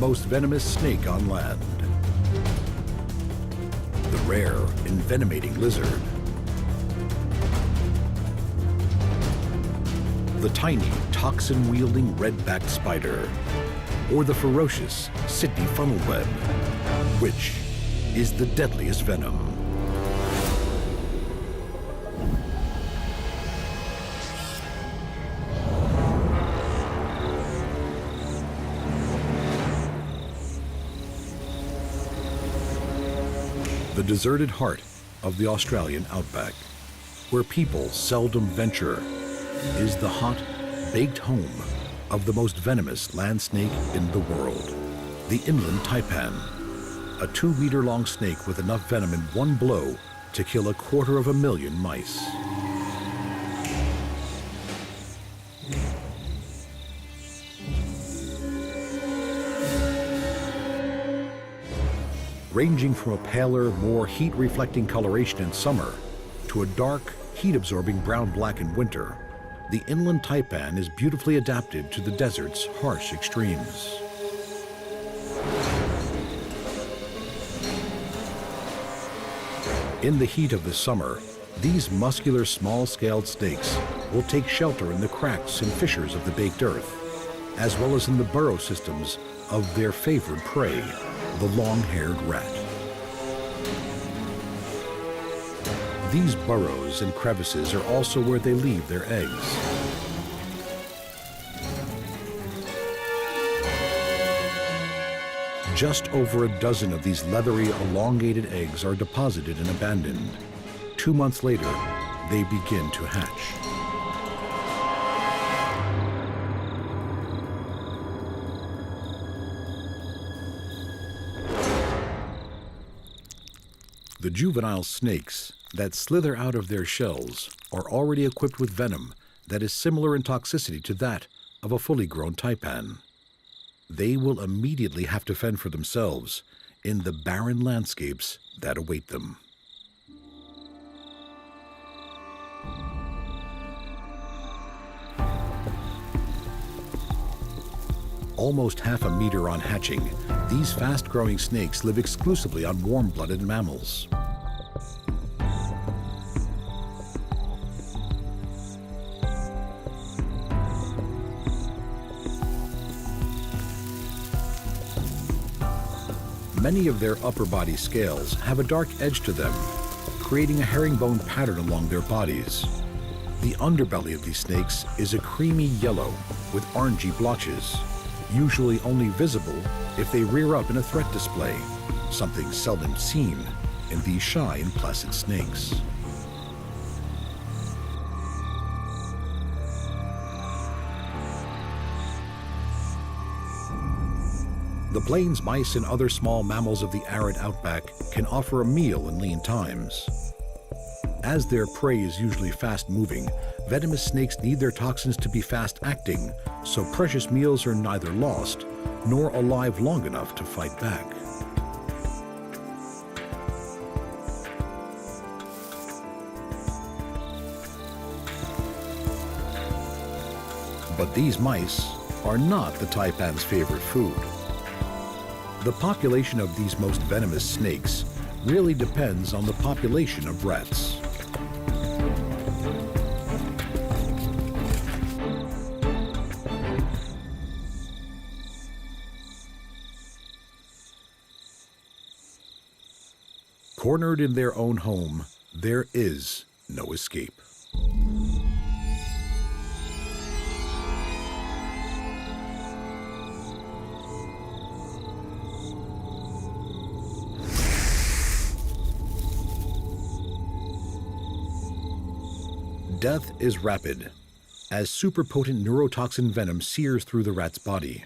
most venomous snake on land. The rare, envenomating lizard. The tiny, toxin-wielding red-backed spider. Or the ferocious Sydney funnel web. Which is the deadliest venom? The deserted heart of the Australian outback, where people seldom venture, is the hot, baked home of the most venomous land snake in the world, the inland taipan, a 2-meter-long snake with enough venom in one blow to kill 250,000 mice. Ranging from a paler, more heat-reflecting coloration in summer to a dark, heat-absorbing brown-black in winter, the inland taipan is beautifully adapted to the desert's harsh extremes. In the heat of the summer, these muscular, small-scaled snakes will take shelter in the cracks and fissures of the baked earth, as well as in the burrow systems of their favorite prey, the long-haired rat. These burrows and crevices are also where they leave their eggs. Just over a dozen of these leathery, elongated eggs are deposited and abandoned. 2 months later, they begin to hatch. The juvenile snakes that slither out of their shells are already equipped with venom that is similar in toxicity to that of a fully grown taipan. They will immediately have to fend for themselves in the barren landscapes that await them. Almost half a meter on hatching, these fast-growing snakes live exclusively on warm-blooded mammals. Many of their upper body scales have a dark edge to them, creating a herringbone pattern along their bodies. The underbelly of these snakes is a creamy yellow with orangey blotches, usually only visible if they rear up in a threat display, something seldom seen in these shy and placid snakes. The plains mice and other small mammals of the arid outback can offer a meal in lean times. As their prey is usually fast-moving, venomous snakes need their toxins to be fast-acting, so precious meals are neither lost nor alive long enough to fight back. But these mice are not the taipan's favorite food. The population of these most venomous snakes really depends on the population of rats. Cornered in their own home, there is no escape. Death is rapid, as superpotent neurotoxin venom sears through the rat's body.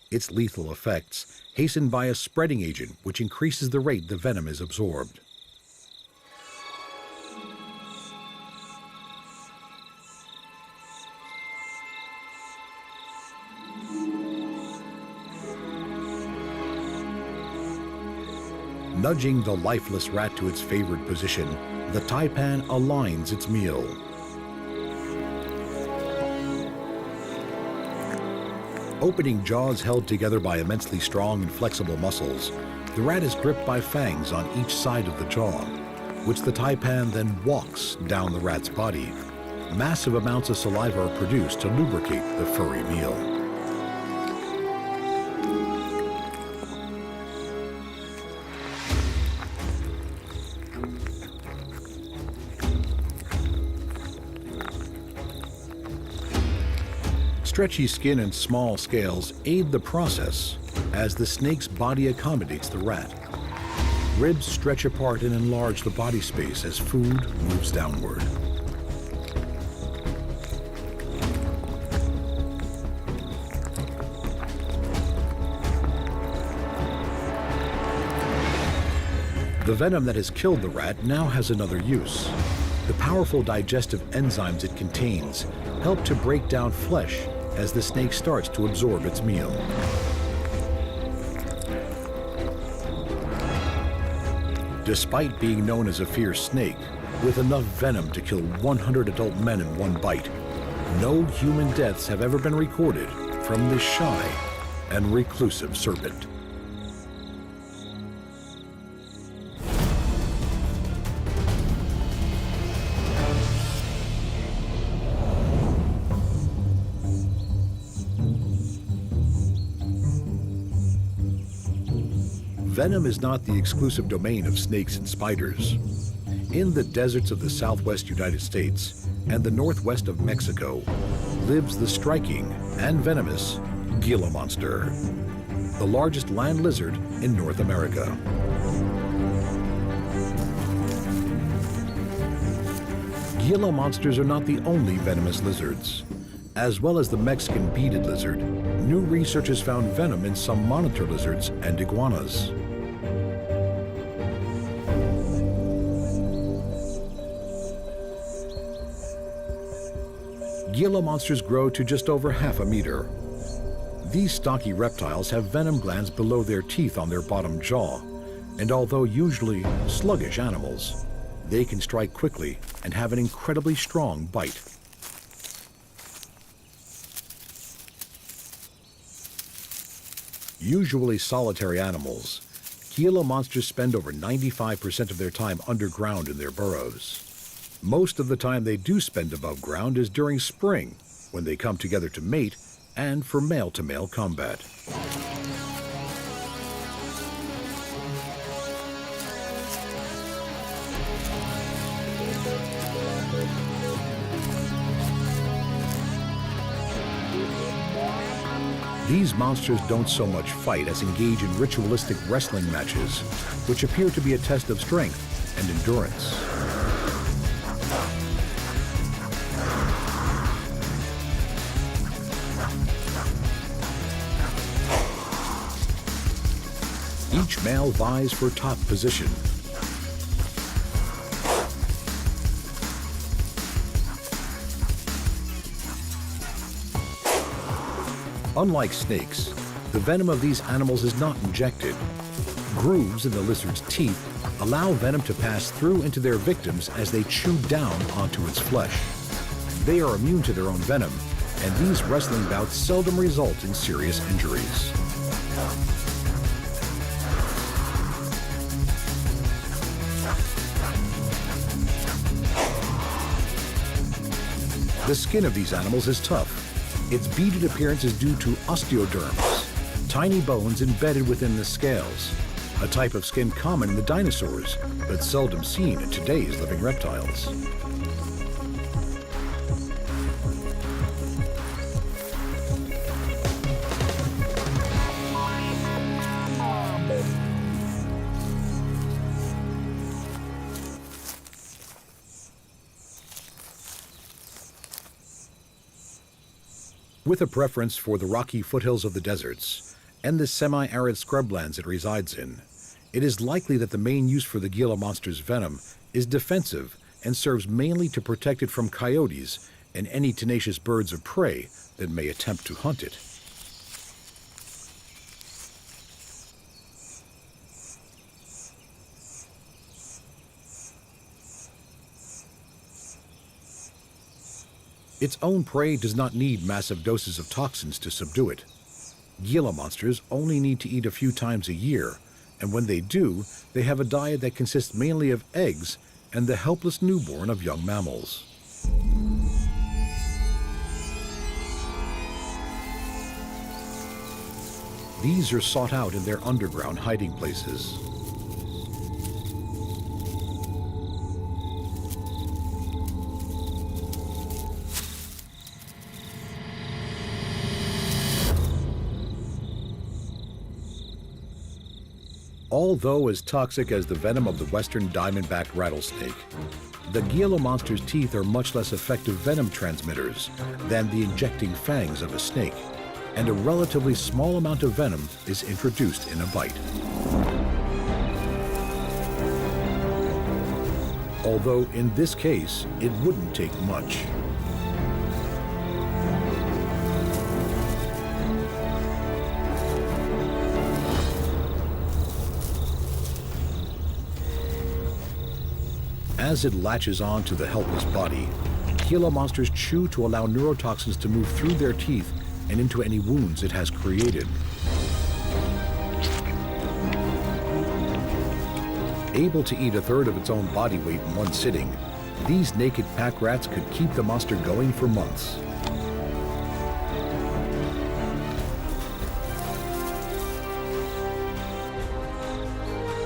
Its lethal effects hastened by a spreading agent which increases the rate the venom is absorbed. Nudging the lifeless rat to its favored position, the taipan aligns its meal. Opening jaws held together by immensely strong and flexible muscles, the rat is gripped by fangs on each side of the jaw, which the taipan then walks down the rat's body. Massive amounts of saliva are produced to lubricate the furry meal. Stretchy skin and small scales aid the process as the snake's body accommodates the rat. Ribs stretch apart and enlarge the body space as food moves downward. The venom that has killed the rat now has another use. The powerful digestive enzymes it contains help to break down flesh as the snake starts to absorb its meal. Despite being known as a fierce snake, with enough venom to kill 100 adult men in one bite, no human deaths have ever been recorded from this shy and reclusive serpent. Venom is not the exclusive domain of snakes and spiders. In the deserts of the southwest United States and the northwest of Mexico lives the striking and venomous Gila monster, the largest land lizard in North America. Gila monsters are not the only venomous lizards. As well as the Mexican beaded lizard, new research has found venom in some monitor lizards and iguanas. Gila monsters grow to just over half a meter. These stocky reptiles have venom glands below their teeth on their bottom jaw, and although usually sluggish animals, they can strike quickly and have an incredibly strong bite. Usually solitary animals, Gila monsters spend over 95% of their time underground in their burrows. Most of the time they do spend above ground is during spring, when they come together to mate and for male-to-male combat. These monsters don't so much fight as engage in ritualistic wrestling matches, which appear to be a test of strength and endurance. Each male vies for top position. Unlike snakes, the venom of these animals is not injected. Grooves in the lizard's teeth allow venom to pass through into their victims as they chew down onto its flesh. They are immune to their own venom, and these wrestling bouts seldom result in serious injuries. The skin of these animals is tough. Its beaded appearance is due to osteoderms, tiny bones embedded within the scales, a type of skin common in the dinosaurs, but seldom seen in today's living reptiles. With a preference for the rocky foothills of the deserts and the semi-arid scrublands it resides in, it is likely that the main use for the Gila monster's venom is defensive and serves mainly to protect it from coyotes and any tenacious birds of prey that may attempt to hunt it. Its own prey does not need massive doses of toxins to subdue it. Gila monsters only need to eat a few times a year, and when they do, they have a diet that consists mainly of eggs and the helpless newborn of young mammals. These are sought out in their underground hiding places. Although as toxic as the venom of the western diamondback rattlesnake, the Gila monster's teeth are much less effective venom transmitters than the injecting fangs of a snake, and a relatively small amount of venom is introduced in a bite. Although in this case, it wouldn't take much. As it latches on to the helpless body, Gila monsters chew to allow neurotoxins to move through their teeth and into any wounds it has created. Able to eat a third of its own body weight in one sitting, these naked pack rats could keep the monster going for months.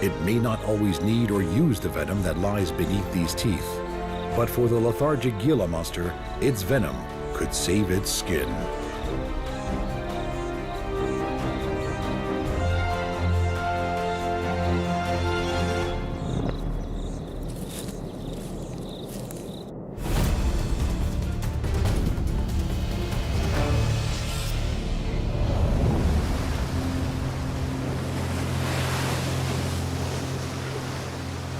It may not always need or use the venom that lies beneath these teeth, but for the lethargic Gila monster, its venom could save its skin.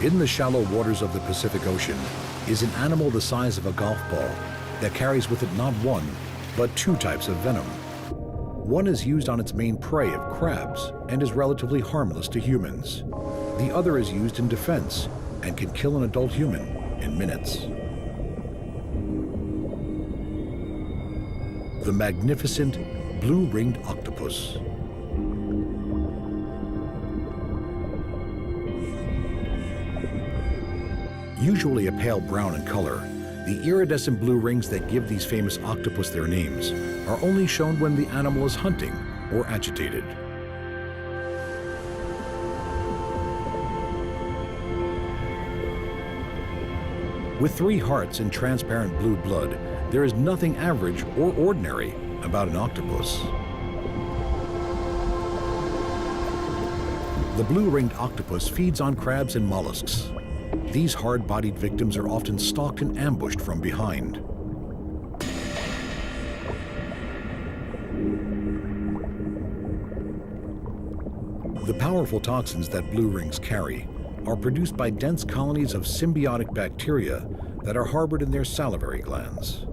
In the shallow waters of the Pacific Ocean is an animal the size of a golf ball that carries with it not one, but two types of venom. One is used on its main prey of crabs and is relatively harmless to humans. The other is used in defense and can kill an adult human in minutes. The magnificent blue-ringed octopus. Usually a pale brown in color, the iridescent blue rings that give these famous octopus their names are only shown when the animal is hunting or agitated. With 3 hearts and transparent blue blood, there is nothing average or ordinary about an octopus. The blue-ringed octopus feeds on crabs and mollusks. These hard-bodied victims are often stalked and ambushed from behind. The powerful toxins that blue rings carry are produced by dense colonies of symbiotic bacteria that are harbored in their salivary glands.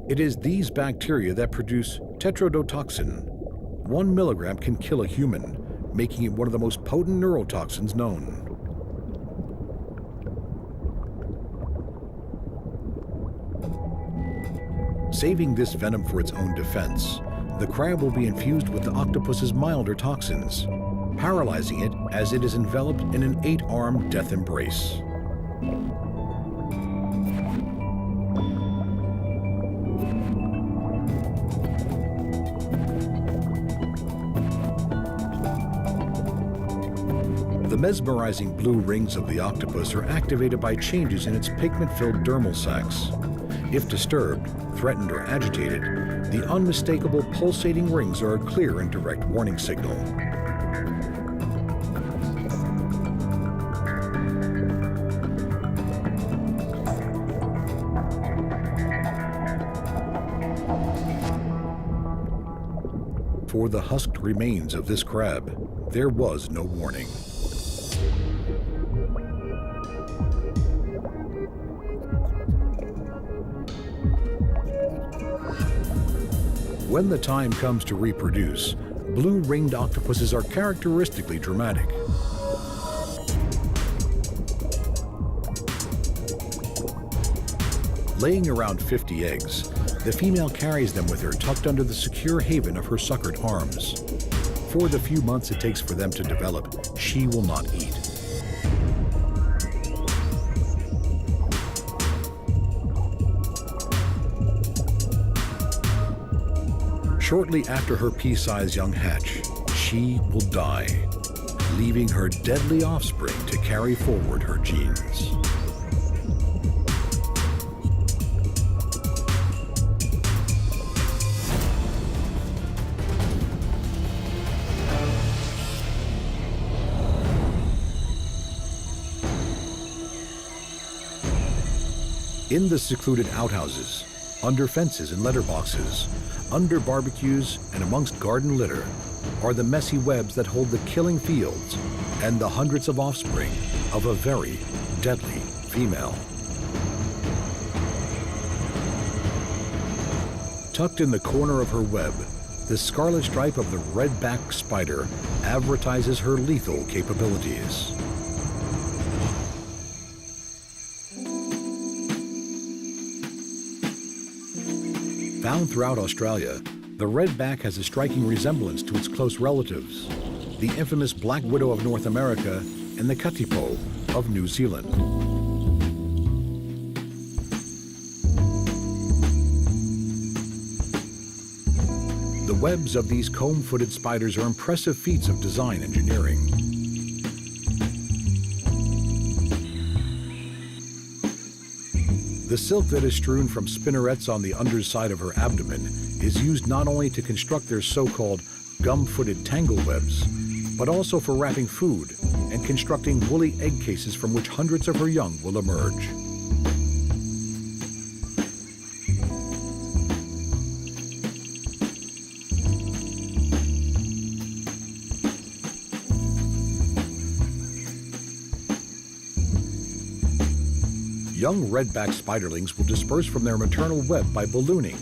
It is these bacteria that produce tetrodotoxin. 1 milligram can kill a human, making it one of the most potent neurotoxins known. Saving this venom for its own defense, the crab will be infused with the octopus's milder toxins, paralyzing it as it is enveloped in an 8-armed death embrace. The mesmerizing blue rings of the octopus are activated by changes in its pigment-filled dermal sacs. If disturbed, threatened, or agitated, the unmistakable pulsating rings are a clear and direct warning signal. For the husked remains of this crab, there was no warning. When the time comes to reproduce, blue-ringed octopuses are characteristically dramatic. Laying around 50 eggs, The female carries them with her tucked under the secure haven of her suckered arms. For the few months it takes for them to develop, she will not eat. Shortly after her pea-sized young hatch, she will die, leaving her deadly offspring to carry forward her genes. In the secluded outhouses, under fences and letterboxes, under barbecues and amongst garden litter, are the messy webs that hold the killing fields and the hundreds of offspring of a very deadly female. Tucked in the corner of her web, the scarlet stripe of the red-backed spider advertises her lethal capabilities. Found throughout Australia, the redback has a striking resemblance to its close relatives, the infamous black widow of North America and the katipo of New Zealand. The webs of these comb-footed spiders are impressive feats of design engineering. The silk that is strewn from spinnerets on the underside of her abdomen is used not only to construct their so-called gum-footed tangle webs, but also for wrapping food and constructing woolly egg cases from which hundreds of her young will emerge. Young redback spiderlings will disperse from their maternal web by ballooning,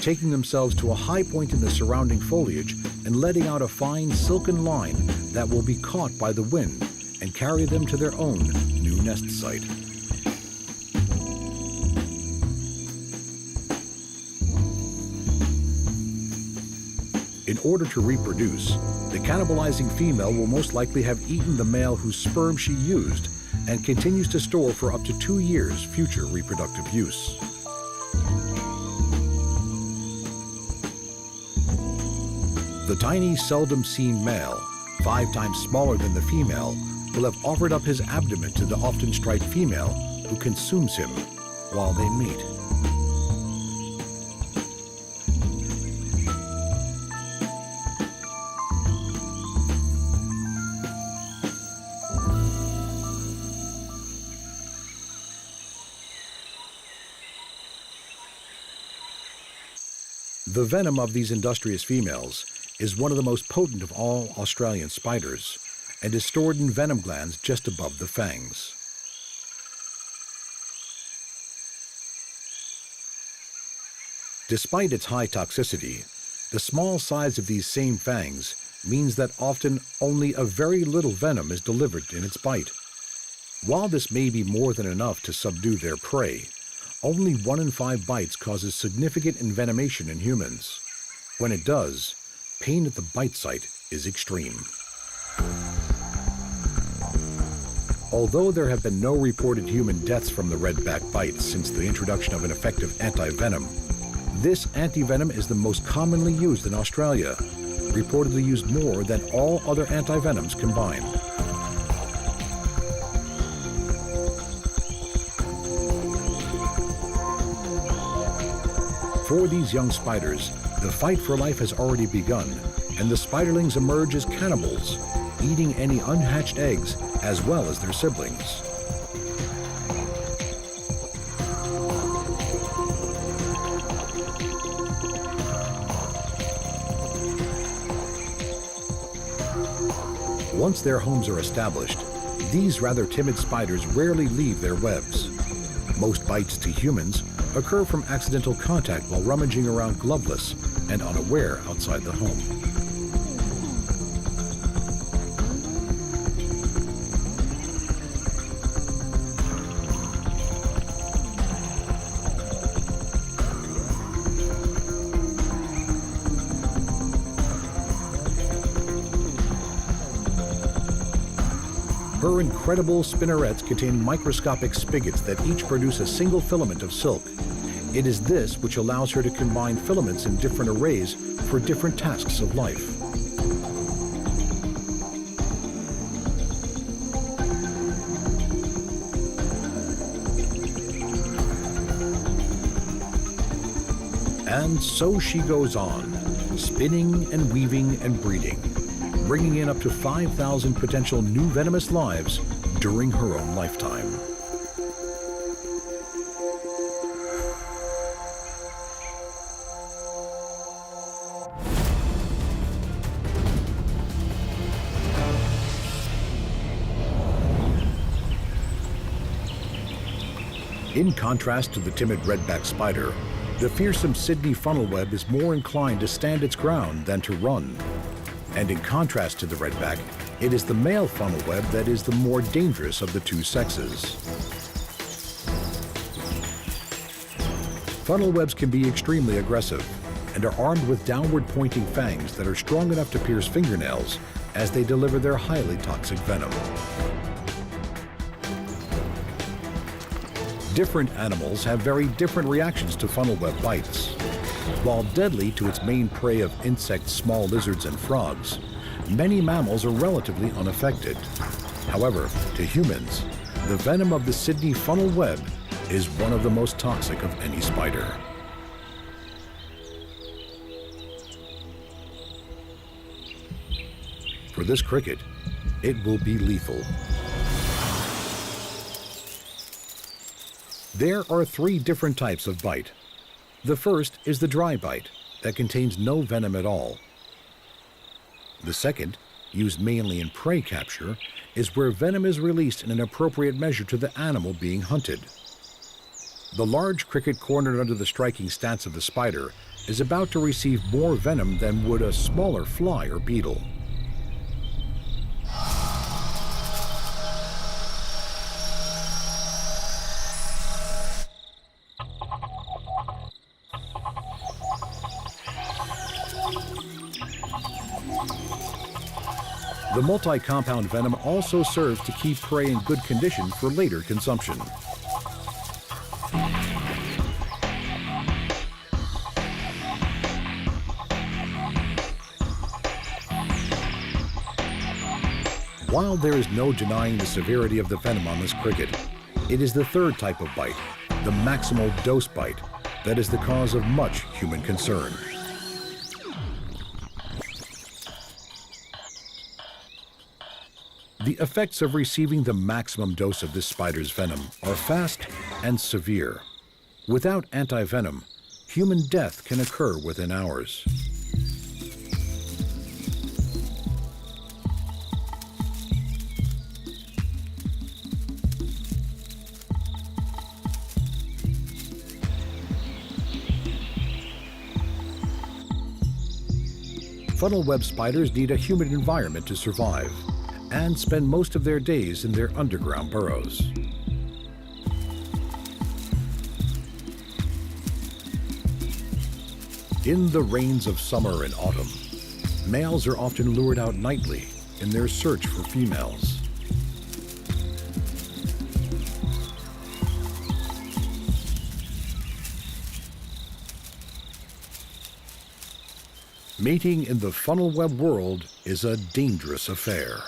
taking themselves to a high point in the surrounding foliage and letting out a fine silken line that will be caught by the wind and carry them to their own new nest site. In order to reproduce, the cannibalizing female will most likely have eaten the male whose sperm she used and continues to store for up to 2 years future reproductive use. The tiny, seldom seen male, 5 times smaller than the female, will have offered up his abdomen to the often striped female who consumes him while they mate. The venom of these industrious females is one of the most potent of all Australian spiders and is stored in venom glands just above the fangs. Despite its high toxicity, the small size of these same fangs means that often only a very little venom is delivered in its bite. While this may be more than enough to subdue their prey, only 1 in 5 bites causes significant envenomation in humans. When it does, pain at the bite site is extreme. Although there have been no reported human deaths from the redback bite since the introduction of an effective anti-venom, this anti-venom is the most commonly used in Australia, reportedly used more than all other anti-venoms combined. For these young spiders, the fight for life has already begun, and the spiderlings emerge as cannibals, eating any unhatched eggs as well as their siblings. Once their homes are established, these rather timid spiders rarely leave their webs. Most bites to humans occur from accidental contact while rummaging around gloveless and unaware outside the home. Her incredible spinnerets contain microscopic spigots that each produce a single filament of silk. It is this which allows her to combine filaments in different arrays for different tasks of life. And so she goes on, spinning and weaving and breeding, bringing in up to 5,000 potential new venomous lives during her own lifetime. In contrast to the timid redback spider, the fearsome Sydney funnelweb is more inclined to stand its ground than to run. And in contrast to the redback, it is the male funnelweb that is the more dangerous of the two sexes. Funnelwebs can be extremely aggressive and are armed with downward-pointing fangs that are strong enough to pierce fingernails as they deliver their highly toxic venom. Different animals have very different reactions to funnelweb bites. While deadly to its main prey of insects, small lizards, and frogs, many mammals are relatively unaffected. However, to humans, the venom of the Sydney funnelweb is one of the most toxic of any spider. For this cricket, it will be lethal. There are 3 different types of bite. The first is the dry bite that contains no venom at all. The second, used mainly in prey capture, is where venom is released in an appropriate measure to the animal being hunted. The large cricket cornered under the striking stance of the spider is about to receive more venom than would a smaller fly or beetle. The multi-compound venom also serves to keep prey in good condition for later consumption. While there is no denying the severity of the venom on this cricket, it is the third type of bite, the maximal dose bite, that is the cause of much human concern. The effects of receiving the maximum dose of this spider's venom are fast and severe. Without anti-venom, human death can occur within hours. Funnelweb spiders need a humid environment to survive and spend most of their days in their underground burrows. In the rains of summer and autumn, males are often lured out nightly in their search for females. Mating in the funnelweb world is a dangerous affair.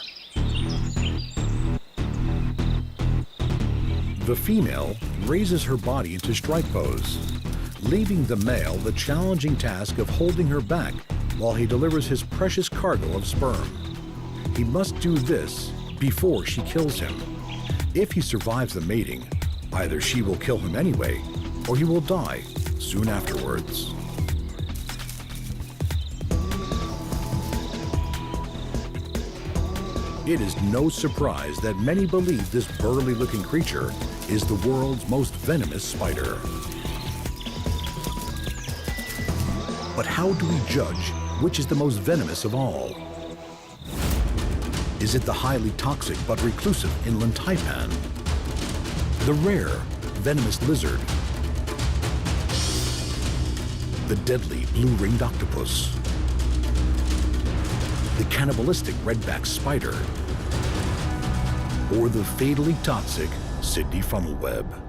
The female raises her body into strike pose, leaving the male the challenging task of holding her back while he delivers his precious cargo of sperm. He must do this before she kills him. If he survives the mating, either she will kill him anyway, or he will die soon afterwards. It is no surprise that many believe this burly-looking creature is the world's most venomous spider. But how do we judge which is the most venomous of all? Is it the highly toxic but reclusive inland taipan? The rare venomous lizard? The deadly blue-ringed octopus? The cannibalistic redback spider? or the fatally toxic Sydney funnel web.